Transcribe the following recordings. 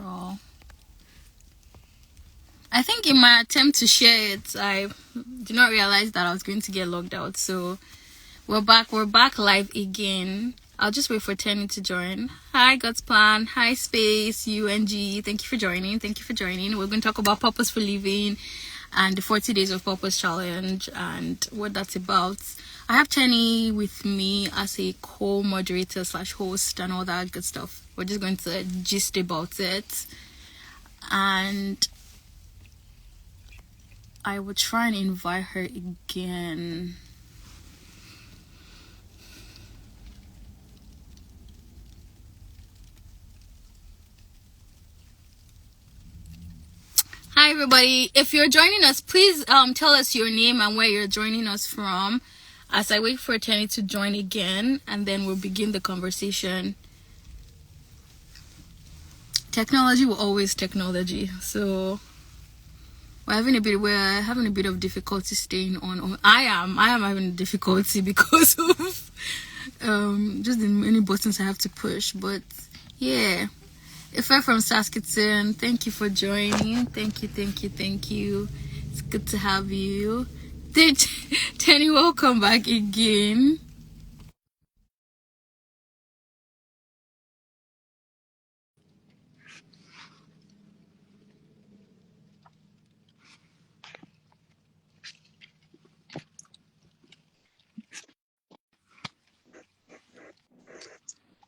Oh. I think in my attempt to share it, I did not realize that I was going to get logged out. So we're back live again. I'll just wait for Temi to join. Hi, God's Plan. Hi, Space, UNG. Thank you for joining. We're going to talk about purposeful living and the 40 Days of Purpose Challenge and what that's about. I have Temi with me as a co-moderator / host and all that good stuff. We're just going to gist about it. And I will try and invite her again. Hi everybody, if you're joining us, please tell us your name and where you're joining us from as I wait for Temi to join again, and then we'll begin the conversation. Technology will always technology, so we're having a bit of difficulty staying on. I am having difficulty because of just the many buttons I have to push, but yeah. If I'm from Saskatoon, thank you for joining. Thank you. It's good to have you. Teni, welcome back again.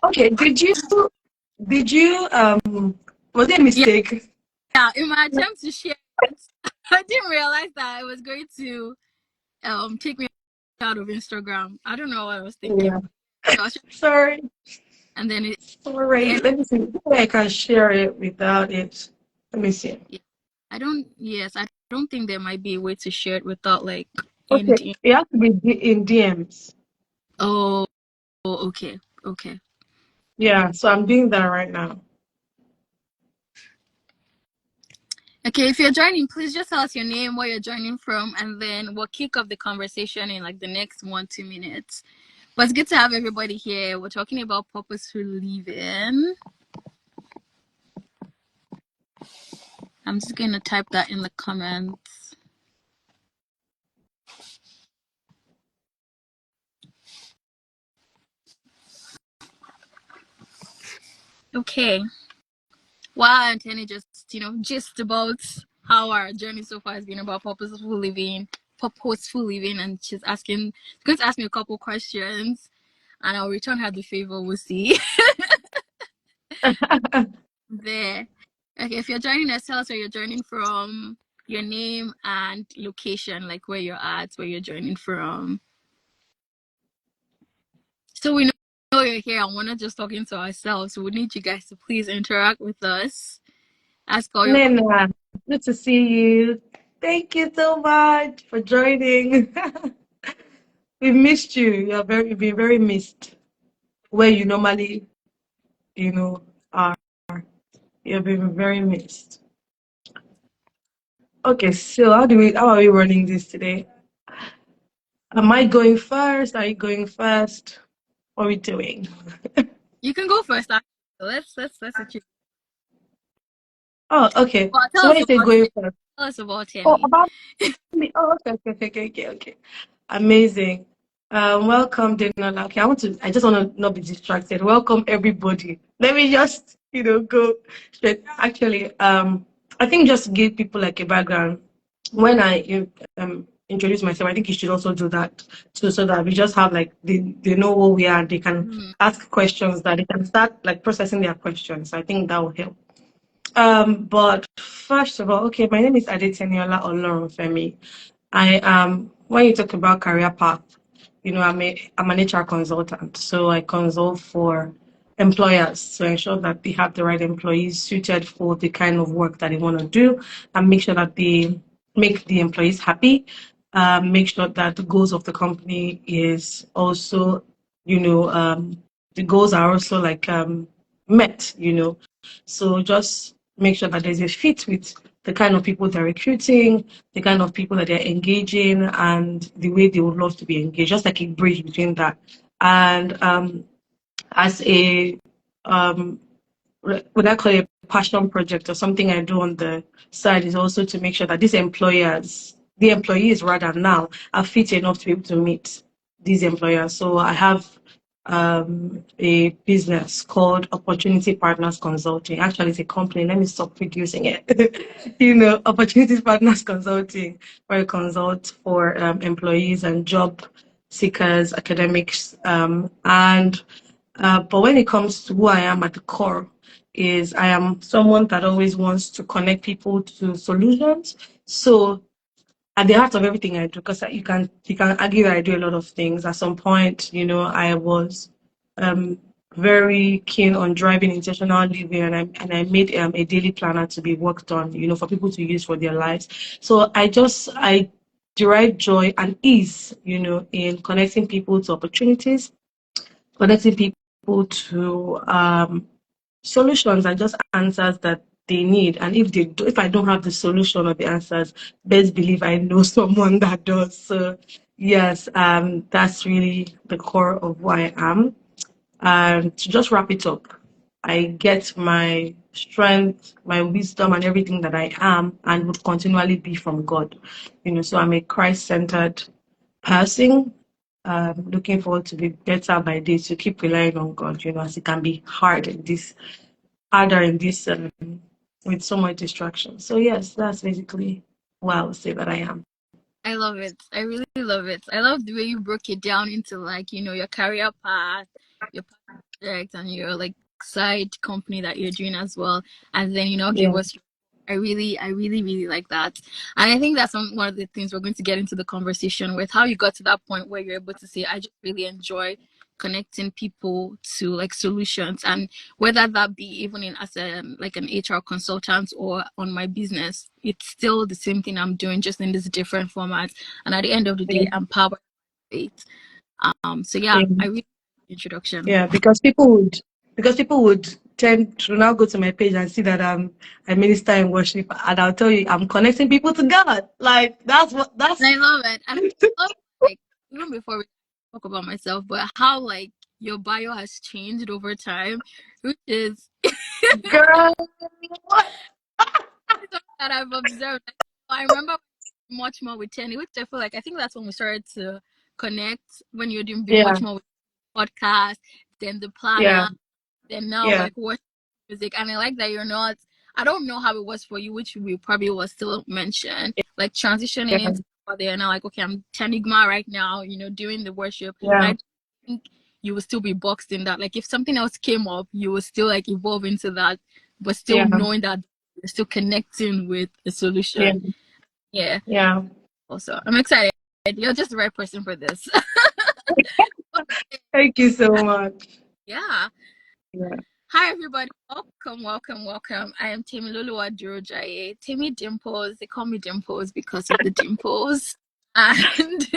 Okay, did you was it a mistake? Yeah, in my attempt to share it, I didn't realize that it was going to take me out of Instagram. I don't know what I was thinking. Yeah. So Sorry. and then Sorry. Let me see. Maybe I can share it without it. Let me see. I don't think there might be a way to share it without like Okay. ending. It has to be in DMs. Oh, okay. Yeah, so I'm doing that right now. Okay, if you're joining, please just tell us your name, where you're joining from, and then we'll kick off the conversation in like the next 1-2 minutes. But it's good to have everybody here. We're talking about purposeful living. I'm just going to type that in the comments. Okay. Wow, and Teni just about how our journey so far has been about purposeful living, and she's going to ask me a couple questions, and I'll return her the favor. We'll see. There. Okay, if you're joining us, tell us where you're joining from, your name and location, like where you're at, where you're joining from. So we know you're here and we're not just talking to ourselves. So we need you guys to please interact with us. Ask all your questions. Nena, good to see you. Thank you so much for joining. We missed you. You've been very missed. Where you normally, are. You've been very missed. Okay, so how are we running this today? Am I going first? Are you going first? What are we doing? You can go first. Let's let you. Oh, okay. Well, So when you say going first, tell us about oh, Temi. about me. Oh, okay. Amazing. Welcome, Daniela. Okay, I just want to not be distracted. Welcome, everybody. Let me just, go straight. Actually, I think just to give people like a background, when I introduce myself, I think you should also do that too, so that we just have like they know who we are. They can ask questions that they can start like processing their questions. I think that will help. But first of all, okay, my name is Adeteniola Olorunfemi. I am, when you talk about career path, I'm an HR consultant. So I consult for employers to ensure that they have the right employees suited for the kind of work that they want to do, and make sure that they make the employees happy, make sure that the goals of the company is also, the goals are also like met. So just make sure that there's a fit with the kind of people they're recruiting, the kind of people that they're engaging, and the way they would love to be engaged, just like a bridge between that. And as a, would I call it passion project or something I do on the side is also to make sure that the employees rather now are fit enough to be able to meet these employers. So I have a business called Opportunity Partners Consulting. Actually, it's a company. Let me stop reducing it. Opportunity Partners Consulting, where I consult for employees and job seekers, academics, and but when it comes to who I am at the core, is I am someone that always wants to connect people to solutions. So at the heart of everything I do, because you can argue that I do a lot of things. At some point, I was um very keen on driving intentional living, and I made a daily planner to be worked on, for people to use for their lives. So I derive joy and ease, in connecting people to opportunities, connecting people to solutions and just answers that they need. And if I don't have the solution or the answers, best believe I know someone that does. So yes, that's really the core of who I am. And to just wrap it up, I get my strength, my wisdom, and everything that I am and would continually be from God. So I'm a Christ-centered person. Looking forward to be better by day, to keep relying on God, as it can be harder in this with so much distraction. So yes, that's basically what I would say that I am. I love it. I really love it. I love the way you broke it down into like, your career path, your project, and your like side company that you're doing as well. And then, give Yeah. us I really, really like that. And I think that's one of the things we're going to get into the conversation with, how you got to that point where you're able to say, I just really enjoy connecting people to like solutions, and whether that be even in as a like an HR consultant or on my business, it's still the same thing I'm doing, just in this different format. And at the end of the Yeah. day, I'm powered by it. So yeah, Yeah. I really like the introduction. Yeah, because people would tend to now go to my page and see that I minister in worship, and I'll tell you I'm connecting people to God. Like And that's I love it. And I love, like, even before we talk about myself, but how like your bio has changed over time, which is girl. What? something that I've observed. Like, I remember much more with Tenny, which I feel like I think that's when we started to connect, when you're doing be Yeah, much more with podcast, then the yeah, planner, then now yeah, like what music. And I like that you're not, I don't know how it was for you, which we probably will still mention, like transitioning yeah, into there now, like okay, I'm Tenigma right now, doing the worship. And yeah, I think you will still be boxed in that. Like if something else came up, you will still like evolve into that, but still yeah, knowing that you're still connecting with a yeah, solution. Yeah. yeah. Also, I'm excited. You're just the right person for this. Thank you so much. Yeah. Yeah. Hi, everybody. Welcome, welcome, welcome. I am Temi Luluwa Durojaye. Temi Dimples. They call me Dimples because of the dimples. And,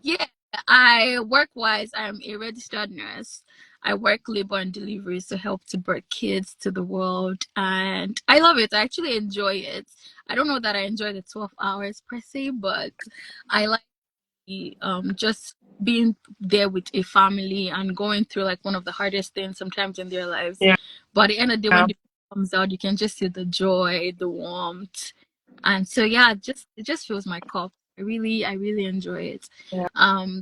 yeah, I work-wise, I'm a registered nurse. I work labor and deliveries to help to bring kids to the world. And I love it. I actually enjoy it. I don't know that I enjoy the 12 hours per se, but I like just being there with a family and going through like one of the hardest things sometimes in their lives. Yeah. But at the end of the day, when Yeah. the baby comes out, you can just see the joy, the warmth. And so yeah, it just fills my cup. I really enjoy it. Yeah.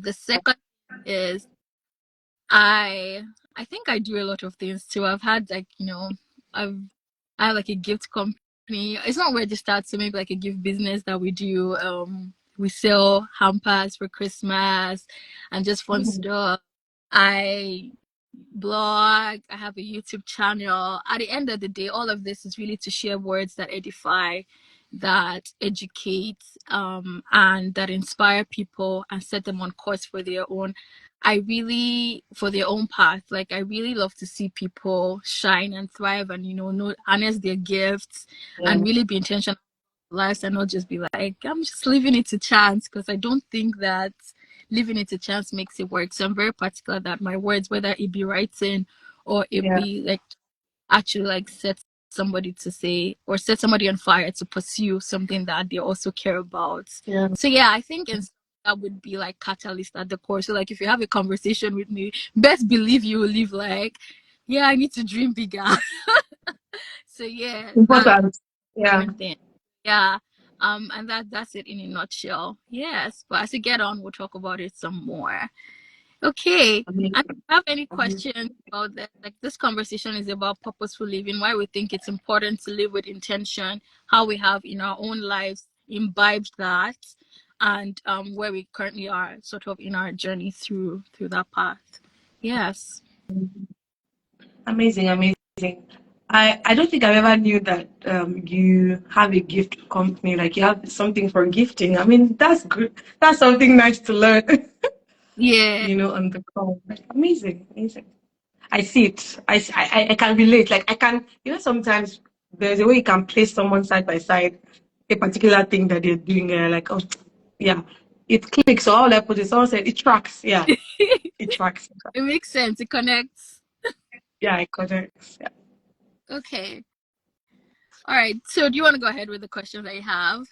The second is I I think I do a lot of things too. I've had like, I've I have like a gift company. It's not registered, so maybe like a gift business that we do. We sell hampers for Christmas and just fun Mhm. stuff. I blog, I have a YouTube channel. At the end of the day, all of this is really to share words that edify, that educate, and that inspire people and set them on course for their own. For their own path. Like I really love to see people shine and thrive, and know harness their gifts Yeah. and really be intentional with their lives, and not just be like, I'm just leaving it to chance, because I don't think that leaving it to chance makes it work. So I'm very particular that my words, whether it be writing or it Yeah. be like actually like set somebody to say or set somebody on fire to pursue something that they also care about. Yeah. So yeah, I think that would be like catalyst at the core. So like if you have a conversation with me, best believe you will leave like, yeah, I need to dream bigger. So yeah, that's Important. Yeah. important thing. Yeah. And that's it in a nutshell. Yes. But as we get on, we'll talk about it some more. Okay. And if Amazing. you have any Amazing. questions about that? Like this conversation is about purposeful living, why we think it's important to live with intention, how we have in our own lives imbibed that, and where we currently are sort of in our journey through that path. Yes. Amazing. Amazing. I don't think I ever knew that you have a gift company, like you have something for gifting. I mean, that's good. That's something nice to learn, Yeah. on the call. Amazing. Amazing. I see it. I can relate. Like I can, sometimes there's a way you can place someone side by side, a particular thing that they're doing, like, oh, yeah, it clicks. So all I put is someone said it tracks. Yeah, it tracks. It makes sense. It connects. Yeah, it connects. Yeah. Okay. All right. So do you want to go ahead with the questions that you have?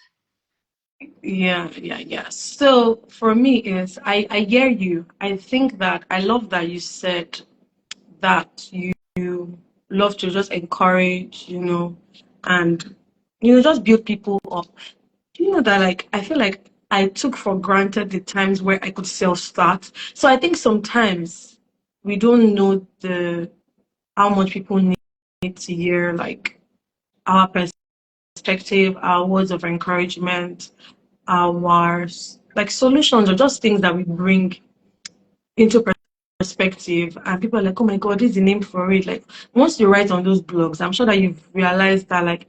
Yeah. So for me is I hear you. I think that I love that you said that you love to just encourage, and just build people up. Do you know that, like, I feel like I took for granted the times where I could self-start. So I think sometimes we don't know the how much people need to hear, like, our perspective, our words of encouragement, our like solutions, or just things that we bring into perspective. And people are like, oh my God, this is the name for it. Like, once you write on those blogs, I'm sure that you've realized that, like,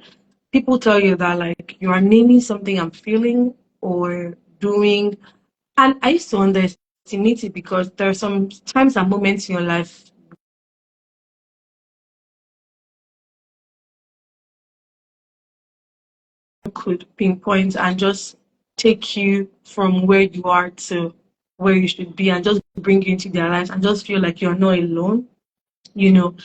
people tell you that, like, you are naming something I'm feeling or doing. And I used to underestimate it because there are some times and moments in your life you could pinpoint and just take you from where you are to where you should be, and just bring you into their lives and just feel like you're not alone, you know.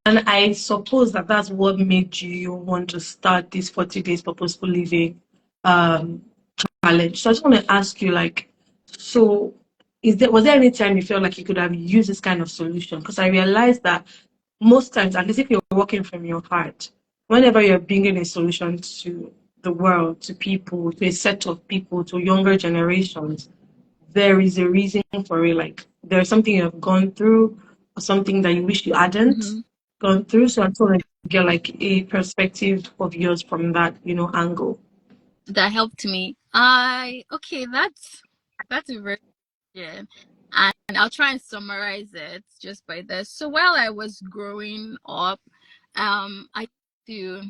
And I suppose that that's what made you want to start this 40 days purposeful living um, challenge. So I just want to ask you, like, so was there any time you felt like you could have used this kind of solution? Because I realized that most times, at least if you're working from your heart, whenever you're bringing a solution to the world, to people, to a set of people, to younger generations, there is a reason for it. Like, there's something you have gone through or something that you wish you hadn't Mm-hmm. gone through. So I just want to get like a perspective of yours from that, angle. That helped me. I okay. That's a very good. And I'll try and summarize it just by this. So while I was growing up, I do.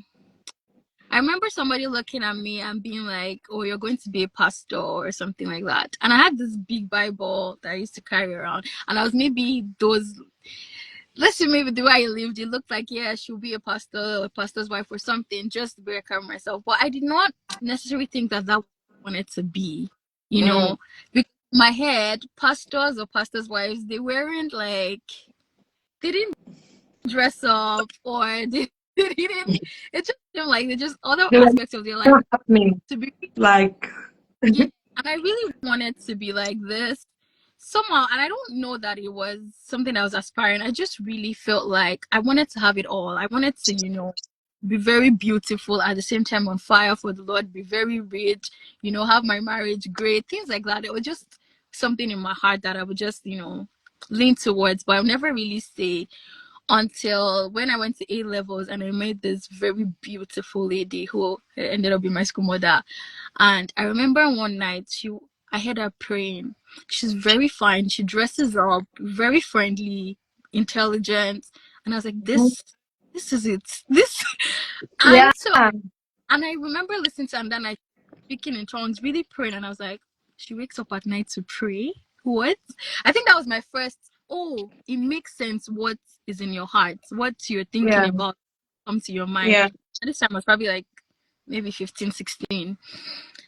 I remember somebody looking at me and being like, "Oh, you're going to be a pastor or something like that." And I had this big Bible that I used to carry around, and I was maybe those. Let's say maybe the way I lived, it looked like, yeah, she'll be a pastor or a pastor's wife or something, just to break her myself. But I did not necessarily think that was what I wanted to be, you Mm, know, because in my head, pastors or pastors' wives, they weren't like, they didn't dress up or they didn't, it just seemed like they just other they were aspects of their life not happening. to be. Like, Yeah, and I really wanted to be like this somehow, and I don't know that it was something I was aspiring. I just really felt like I wanted to have it all. I wanted to, be very beautiful at the same time on fire for the Lord, be very rich, have my marriage great, things like that. It was just something in my heart that I would just, lean towards, but I'll never really say until when I went to A levels and I met this very beautiful lady who ended up being my school mother. And I remember one night I heard her praying. She's very fine. She dresses up, very friendly, intelligent. And I was like, this is it. This yeah, and so and I remember listening to her, and then I speaking in tongues, really praying, and I was like, she wakes up at night to pray. What? I think that was my first. Oh, it makes sense. What is in your heart? What you're thinking yeah, about come to your mind. yeah, At this time, I was probably like maybe 15, 16. yeah,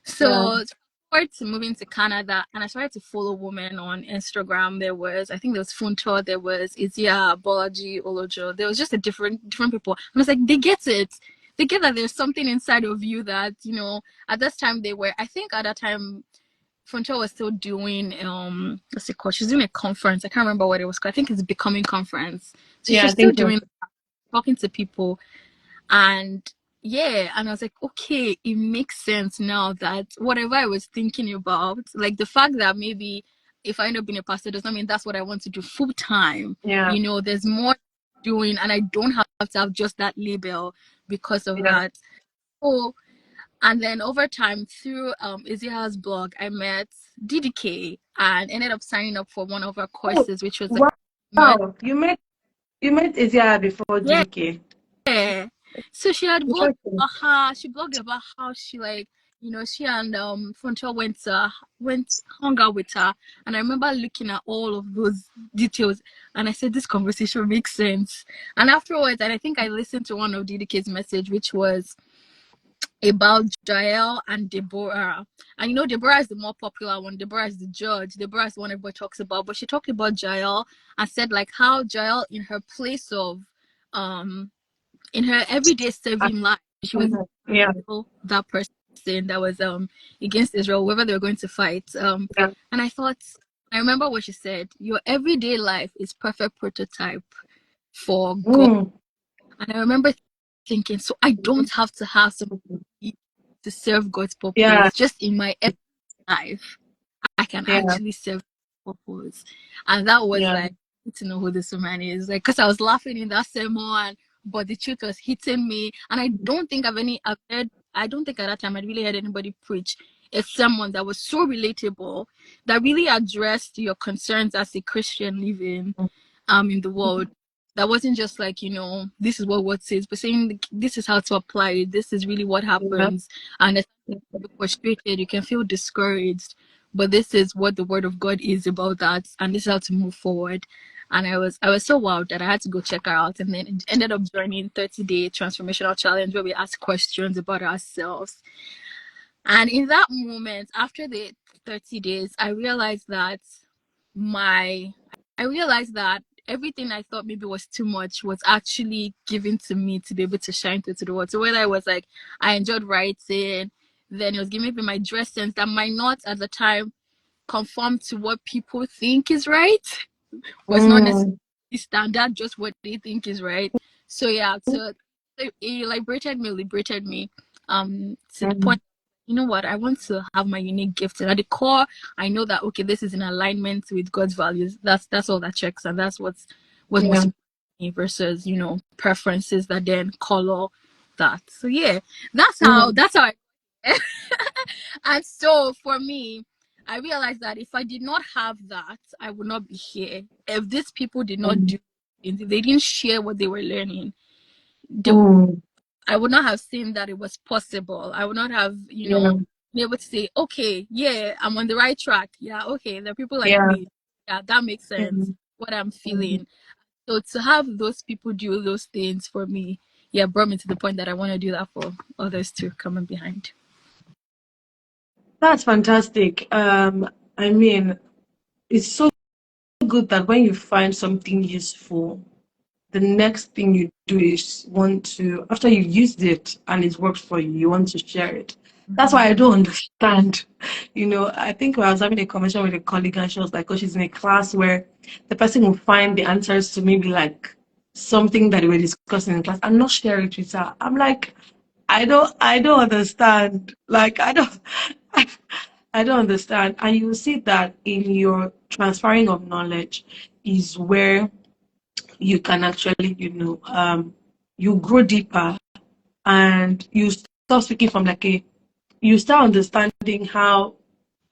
So forward to moving to Canada, and I started to follow women on Instagram. I think there was Funto, there was Izia, Bolaji, Olojo. There was just a different people. And I was like, they get it. They get that there's something inside of you that, at this time I think at that time, Funto was still doing, what's it called? She's doing a conference. I can't remember what it was called. I think it's Becoming Conference. So yeah. she I was still think so. doing, talking to people. And yeah, and I was like, okay, it makes sense now that whatever I was thinking about, like the fact that maybe if I end up being a pastor does not mean that's what I want to do full time. Yeah. There's more doing, and I don't have to have just that label because of Yeah. that. Oh, and then over time through Izia's blog, I met DDK and ended up signing up for one of her Oh, courses, which was like wow. You met Asia before yeah. DDK. So she had blogged Interesting. about how she blogged about how she like she and Frontier went hung out with her, and I remember looking at all of those details, and I said this conversation makes sense. And afterwards, and I think I listened to one of DDK's message, which was about Jael and Deborah. And Deborah is the more popular one. Deborah is the judge. Deborah is the one everybody talks about. But she talked about Jael and said like how Jael in her place of in her everyday serving life, she was Yeah. still that person that was against Israel, wherever they were going to fight. Yeah. And I remember what she said, your everyday life is perfect prototype for God. Mm. And I remember thinking, so I don't have to have some to serve God's Yeah. purpose. Just in my everyday life, I can Yeah. actually serve God's purpose. And that was Yeah. like, to know who this woman is. Like, because I was laughing in that sermon, but the truth was hitting me. And I don't think at that time I'd really heard anybody preach a sermon that was so relatable, that really addressed your concerns as a Christian living in the world. That wasn't just like, this is what word says, but saying this is how to apply it. This is really what Yeah. happens. And if you feel frustrated, you can feel discouraged. But this is what the word of God is about that, and this is how to move forward. And I was so wowed that I had to go check her out, and then ended up joining 30-day transformational challenge where we ask questions about ourselves. And in that moment, after the 30 days, my I realized that everything I thought maybe was too much was actually given to me to be able to shine through to the world. So whether it was like I enjoyed writing, then it was giving me my dress sense that might not at the time conform to what people think is right, was not necessarily Mm. standard, just what they think is right. So yeah, so it liberated me, to the Mm. point, what, I want to have my unique gift. And at the core, I know that okay, this is in alignment with God's values. That's all that checks, and that's what's Yeah. most important to me versus preferences that then color that. So yeah, Mm. that's how I and so for me, I realized that if I did not have that, I would not be here. If these people did not Mm. do it, if they didn't share what they were learning, they, Mm. I would not have seen that it was possible. I would not have, Yeah. been able to say, okay, yeah, I'm on the right track. Yeah, okay, there are people like Yeah. me. Yeah, that makes sense. Mm. What I'm Mm. feeling. So to have those people do those things for me, yeah, brought me to the point that I want to do that for others too, coming behind. That's fantastic. I mean, it's so good that when you find something useful, the next thing you do is want to, after you've used it and it works for you, you want to share it. That's why Mm-hmm. I don't understand. I think I was having a conversation with a colleague and she was like, oh, she's in a class where the person will find the answers to maybe like something that we were discussing in class and not share it with her. I'm like, I don't understand. Like, I don't understand. And you will see that in your transferring of knowledge is where you can actually, you grow deeper and you start speaking from you start understanding how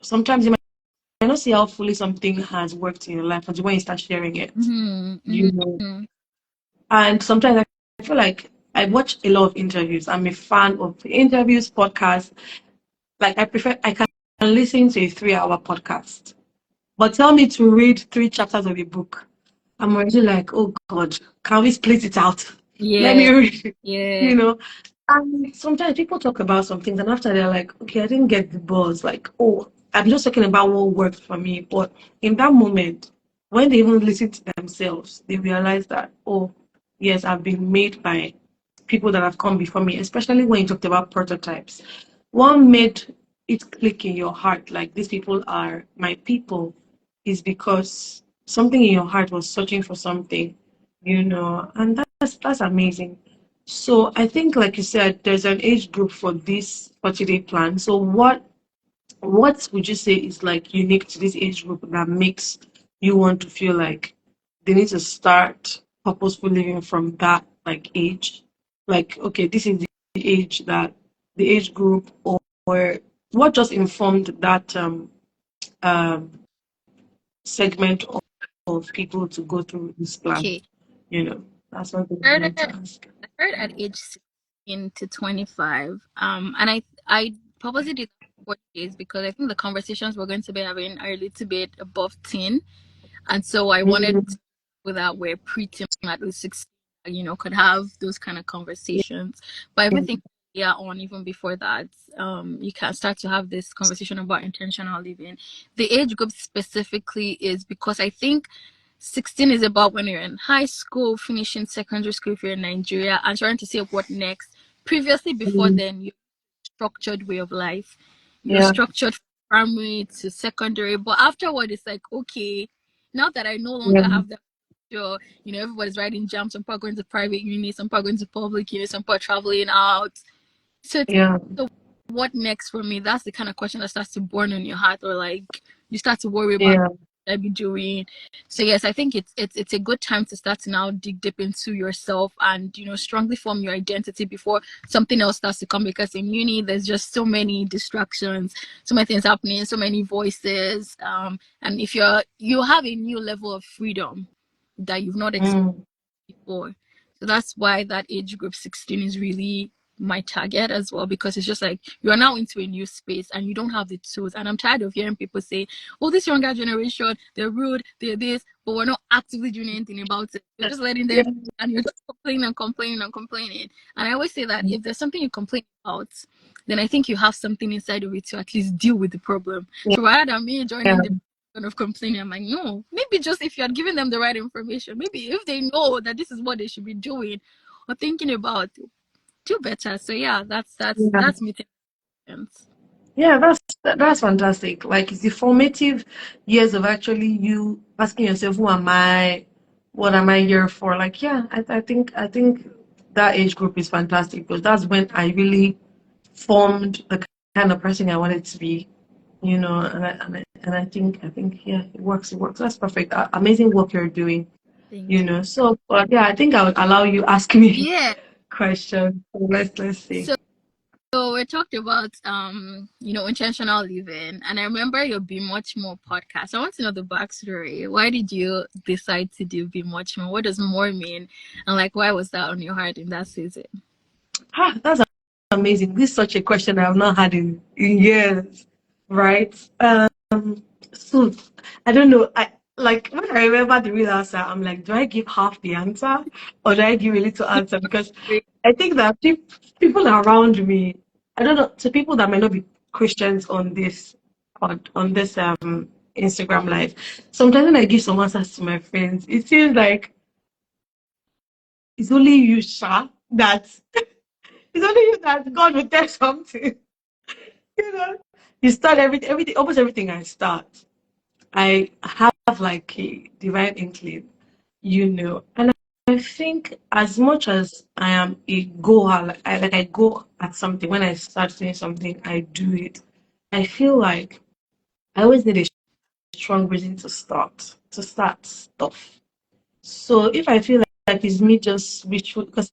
sometimes you might not see how fully something has worked in your life until when you start sharing it, Mm-hmm. you know. Mm-hmm. And sometimes I feel like I watch a lot of interviews. I'm a fan of interviews, podcasts. Like I can listen to a 3-hour podcast. But tell me to read 3 chapters of a book. I'm already like, oh God, can we split it out? Let me Yeah, read it, yeah. you know. And sometimes people talk about some things, and after they're like, okay, I didn't get the buzz. Like, oh, I'm just talking about what worked for me. But in that moment, when they even listen to themselves, they realize that, oh, yes, I've been made by people that have come before me, especially when you talked about prototypes. What made it click in your heart, like these people are my people, is because something in your heart was searching for something, and that's amazing. So I think, like you said, there's an age group for this 40-day plan. So what would you say is like unique to this age group that makes you want to feel like they need to start purposeful living from that like age? Like, okay, this is the age that the age group, or what just informed that um segment of people to go through this plan? Okay. You know, that's something I Started wanted to ask. I started at age 16 to 25. And I purposely did 40 days because I think the conversations we're going to be having are a little bit above 10. And so I wanted Mm, people that were pretty at least 16, could have those kind of conversations. But yeah. everything yeah on even before that, you can start to have this conversation about intentional living. The age group specifically is because I think 16 is about when you're in high school, finishing secondary school if you're in Nigeria, and trying to say what next. Previously, before Mm, then, you structured way of life. You're yeah. structured from primary to secondary, but afterward, it's like, okay, now that I no longer Yeah. have that, sure, everybody's writing jams. Some people are going to private uni, some people are going to public uni, some people are traveling out. So, Yeah. so what next for me? That's the kind of question that starts to burn on your heart, or like you start to worry about Yeah. what I be doing. So yes, I think it's a good time to start to now dig deep into yourself and strongly form your identity before something else starts to come. Because in uni, there's just so many distractions, so many things happening, so many voices. And if you have a new level of freedom that you've not experienced Mm, before. So that's why that age group 16 is really my target as well, because it's just like you are now into a new space and you don't have the tools. And I'm tired of hearing people say, oh, this younger generation, they're rude, they're this, but we're not actively doing anything about it. We're just letting them, yeah. and you're just complaining and complaining and complaining. And I always say that if there's something you complain about, then I think you have something inside of it to at least deal with the problem. So rather than me joining Yeah. the kind of complaining, I'm like, no, maybe just if you had given them the right information, maybe if they know that this is what they should be doing or thinking about, do better. So yeah, Yeah. that's me thinking. Yeah, that's fantastic. Like it's the formative years of actually you asking yourself, who am I? What am I here for? Like, yeah, I think that age group is fantastic because that's when I really formed the kind of person I wanted to be, and I think yeah, it works. That's perfect. Amazing work you're doing, Thank you. So, but yeah, I think I would allow you ask me Yeah. questions. So let's see. So so we talked about intentional living, and I remember your Be Much More podcast. I want to know the backstory. Why did you decide to do Be Much More? What does more mean? And like why was that on your heart in that season? That's amazing. This is such a question I have not had in years, right? So I don't know. I like when I remember the real answer, I'm like, do I give half the answer or do I give a little answer? Because I think that people around me, I don't know, to people that might not be Christians on this Instagram live, sometimes when I give some answers to my friends, it seems like it's only you, Sha, that it's only you that God will tell something. You know, you start everything, almost everything I start. I have like a divine inkling, and I think as much as I am a goer, like I go at something. When I start doing something, I do it. I feel like I always need a strong reason to start stuff. So if I feel like it's me just wishful, because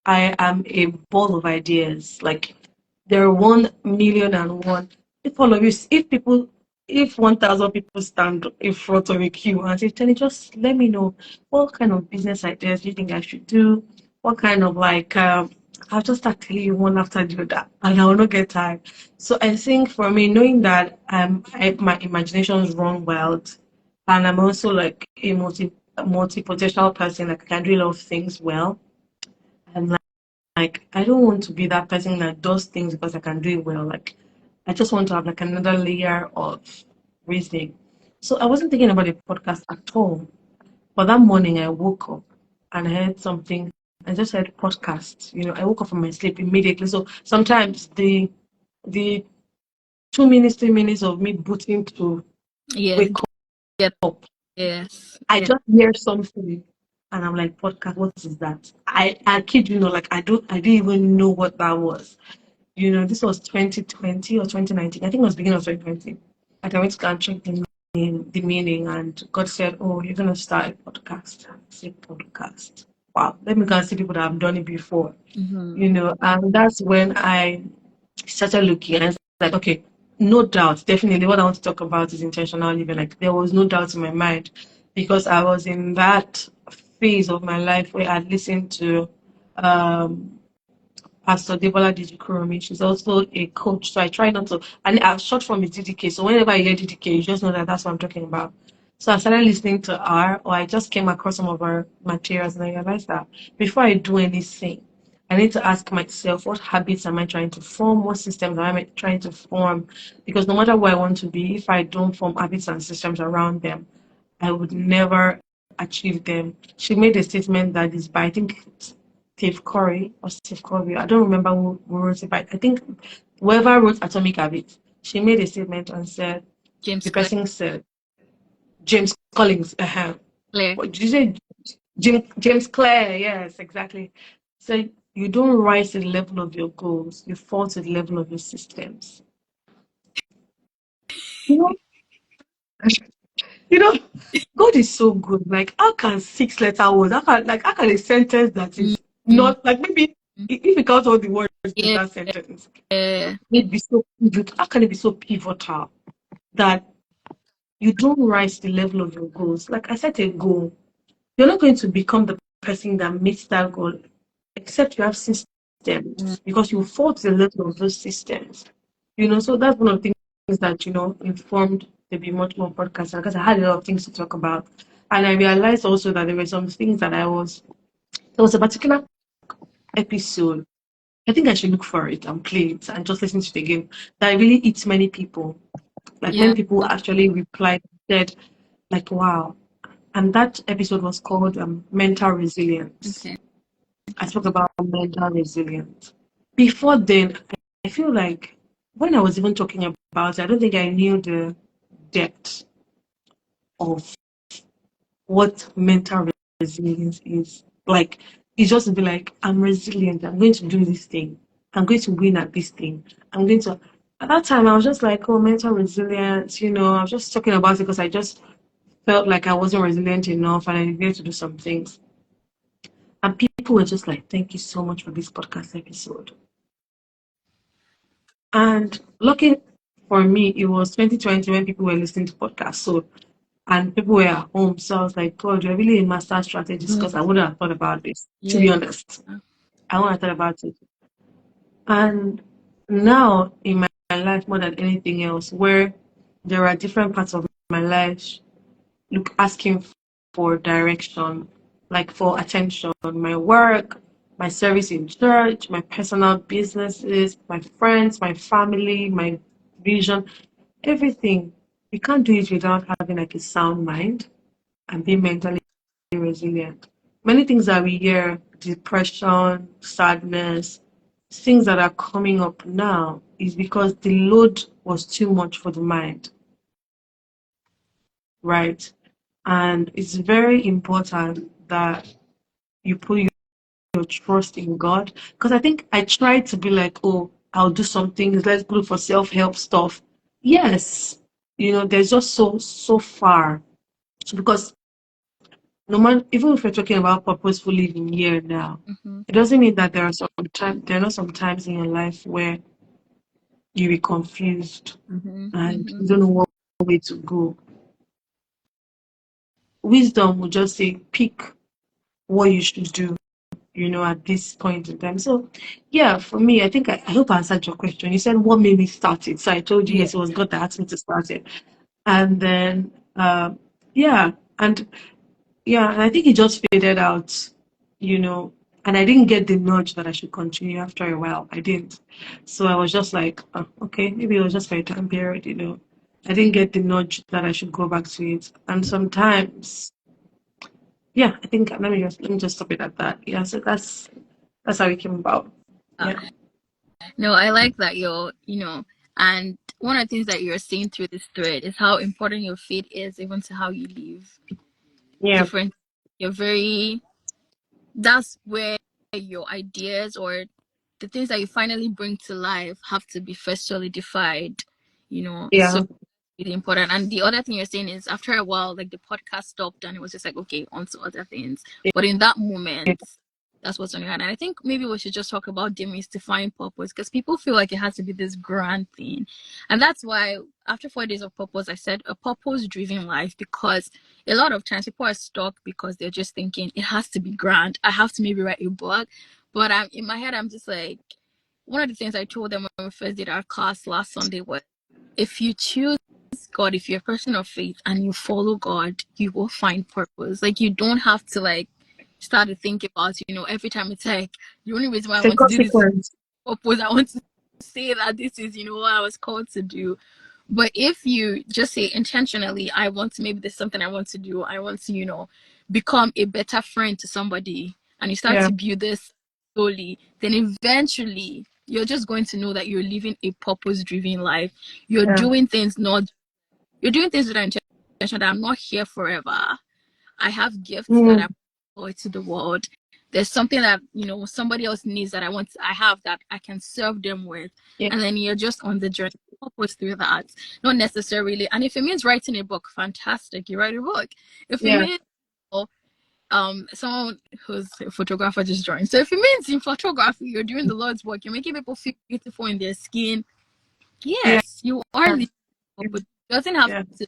I am a ball of ideas. Like there are 1,000,001. If all of you, if 1,000 people stand in front of a queue and say, "Teni, just let me know what kind of business ideas do you think I should do? What kind of like I'll just start telling you one after the other, and I will not get tired." So I think for me, knowing that my imaginations run wild, and I'm also like a multi-potential person, like I can do a lot of things well. I'm like I don't want to be that person that does things because I can do it well. Like I just want to have like another layer of reasoning. So I wasn't thinking about a podcast at all. But that morning I woke up and I heard something. I just heard podcast. I woke up from my sleep immediately. So sometimes the 2 minutes, 3 minutes of me booting to Yes. wake Yes. up, Yes. I Yeah. just hear something. And I'm like, podcast, what is that? I kid you not, like I didn't even know what that was. This was 2020 or 2019. I think it was beginning of 2020. And I went to go and check the meaning, and God said, "Oh, you're gonna start a podcast." I said, "Podcast? Wow, let me go and see people that have done it before." Mm-hmm. And that's when I started looking, and it's like, okay, no doubt, definitely what I want to talk about is intentional living. Like, there was no doubt in my mind, because I was in that phase of my life where I listened to um Pastor Debola Dijikurumi. She's also a coach. So I try not to, and our short form is DDK. So whenever I hear DDK, you just know that that's what I'm talking about. So I started listening to her, or I just came across some of her materials, and I realized that before I do anything, I need to ask myself, what habits am I trying to form? What systems am I trying to form? Because no matter where I want to be, if I don't form habits and systems around them, I would never achieve them. She made a statement that is by, I think, Steve Curry or Steve Curry. I don't remember who wrote it, but I think whoever wrote Atomic Habits, she made a statement and said, James the Clear. person said, James Collins, Clear. what did you say? James Clear, yes, exactly. So you don't rise to the level of your goals, you fall to the level of your systems. You know, you know, God is so good. Like, how can six-letter words, how can a sentence that is Mm-hmm. not like, maybe if you count all the words in Yeah. that sentence, it be so pivotal. How can it be so pivotal that you don't rise to the level of your goals? Like I set a goal, you're not going to become the person that meets that goal, except you have Mm-hmm. systems, because you fall to the level of those systems. So that's one of the things that informed the Be Much More podcast, because I had a lot of things to talk about, and I realized also that there were some things that there was a particular episode. I think I should look for it and play it and just listen to it again. That really hits many people. Like many Yeah. people actually replied, said, like, wow. And that episode was called Mental Resilience. Okay. I spoke about mental resilience. Before then, I feel like when I was even talking about it, I don't think I knew the depth of what mental resilience is. Like, it's just to be like, I'm resilient. I'm going to do this thing. I'm going to win at this thing. I'm going to. At that time, I was just like, oh, mental resilience. I was just talking about it because I just felt like I wasn't resilient enough and I needed to do some things. And people were just like, thank you so much for this podcast episode. And lucky for me, it was 2020 when people were listening to podcasts. So, and people were at home. So I was like, God, you're really a master strategist, Mm, because I wouldn't have thought about this, to be yeah. honest. I wouldn't have thought about it. And now in my life, more than anything else, where there are different parts of my life, look, asking for direction, like for attention, my work, my service in church, my personal businesses, my friends, my family, my vision, everything. You can't do it without having like a sound mind and being mentally resilient. Many things that we hear, depression, sadness, things that are coming up now is because the load was too much for the mind, right? And it's very important that you put your trust in God. Because I think I tried to be like, oh, I'll do some things, let's go for self-help stuff. Yes, there's just so far. Because no matter, even if we're talking about purposeful living here now, Mm-hmm. it doesn't mean that there are not some times in your life where you be confused Mm-hmm. and Mm-hmm. you don't know what way to go. Wisdom will just say, pick what you should do, at this point in time. So, yeah, for me, I think I hope I answered your question. You said what made me start it. So I told you, Yeah. yes, it was God that asked me to start it. And then, yeah, and yeah, and I think it just faded out, you know, and I didn't get the nudge that I should continue after a while. I didn't. So I was just like, oh, okay, maybe it was just for a time period. I didn't get the nudge that I should go back to it. And sometimes, yeah, I think let me just stop it at that. Yeah, so that's how it came about. Uh, Yeah. no, I like that and one of the things that you're seeing through this thread is how important your faith is even to how you live Yeah. different. you're very, that's where your ideas or the things that you finally bring to life have to be first solidified, so Yeah. really important. And the other thing you're saying is after a while, like the podcast stopped and it was just like, okay, on to other things. But in that moment, that's what's on your hand. And I think maybe we should just talk about demystifying purpose, because people feel like it has to be this grand thing. And that's why after 4 days of purpose, I said a purpose driven life, because a lot of times people are stuck because they're just thinking it has to be grand. I have to maybe write a book. But I'm in my head, I'm just like, one of the things I told them when we first did our class last Sunday was, if you choose God, if you're a person of faith and you follow God, you will find purpose. Like, you don't have to like start to think about, every time it's like the only reason why I The want to do this is consequence. purpose. I want to say that this is, what I was called to do. But if you just say intentionally, I want to, maybe there's something I want to do, I want to, become a better friend to somebody, and you start Yeah. to build this slowly, then eventually you're just going to know that you're living a purpose driven life. You're Yeah. doing things not, you're doing things with an intention that I'm not here forever. I have gifts that Mm, I employ to the world. There's something that somebody else needs that I have that I can serve them with, yeah. and then you're just on the journey purpose through that. Not necessarily, and if it means writing a book, fantastic. You write a book. If it Yeah. means someone who's a photographer just joined. So if it means in photography you're doing the Lord's work, you're making people feel beautiful in their skin. Yeah. Yes, you are living purpose. It doesn't have Yeah. to.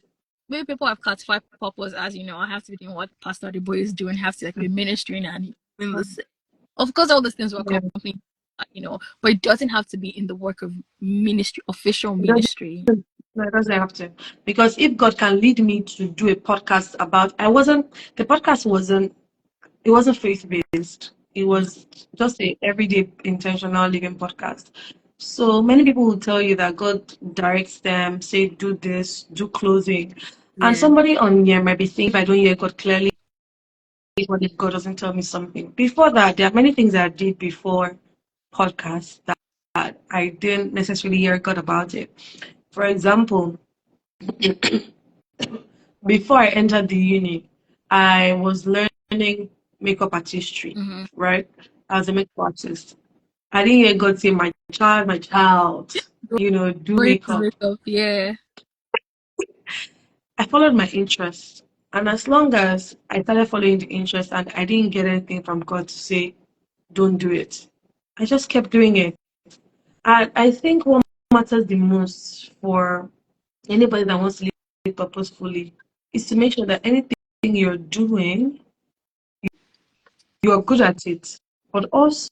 Maybe people have classified purpose as, I have to be doing what Pastor the boy is doing, have to like be ministering and doing this. Of course, all those things will Yeah. accompany, but it doesn't have to be in the work of ministry, official It doesn't, ministry. no, it doesn't have to. Because if God can lead me to do a podcast about, the podcast wasn't faith based. It was just a everyday intentional living podcast. So many people will tell you that God directs them, say, do this, do clothing. And Yeah. somebody on here might be thinking, if I don't hear God clearly, what if God doesn't tell me something? Before that, there are many things that I did before podcasts that I didn't necessarily hear God about it. For example, before I entered the uni, I was learning makeup artistry, Mm-hmm. right? As a makeup artist. I didn't hear God say, my child, do Going to makeup. makeup, yeah. I followed my interest. And as long as I started following the interest and I didn't get anything from God to say, don't do it, I just kept doing it. And I think what matters the most for anybody that wants to live purposefully is to make sure that anything you're doing, you're good at it. But also